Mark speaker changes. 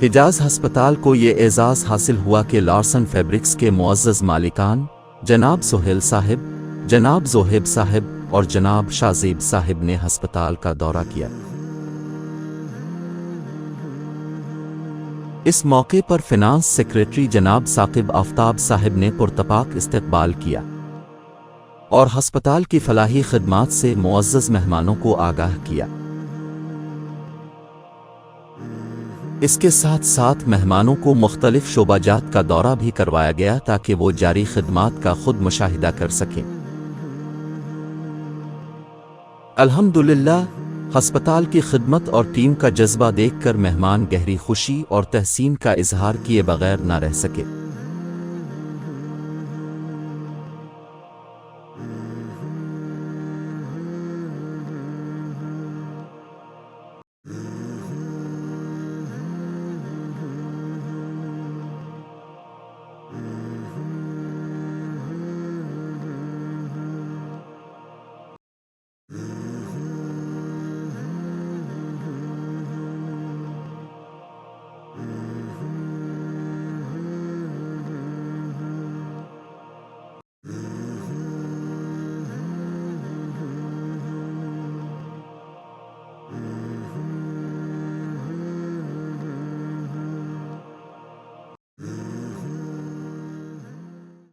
Speaker 1: حجاز ہسپتال کو یہ اعزاز حاصل ہوا کہ لارسن فیبرکس کے معزز مالکان جناب سہیل صاحب، جناب زوہیب صاحب اور جناب شازیب صاحب نے ہسپتال کا دورہ کیا۔ اس موقع پر فنانس سیکریٹری جناب ثاقب آفتاب صاحب نے پرتپاک استقبال کیا اور ہسپتال کی فلاحی خدمات سے معزز مہمانوں کو آگاہ کیا۔ اس کے ساتھ ساتھ مہمانوں کو مختلف شعبہ جات کا دورہ بھی کروایا گیا تاکہ وہ جاری خدمات کا خود مشاہدہ کر سکیں۔ الحمدللہ، ہسپتال کی خدمت اور ٹیم کا جذبہ دیکھ کر مہمان گہری خوشی اور تحسین کا اظہار کیے بغیر نہ رہ سکے۔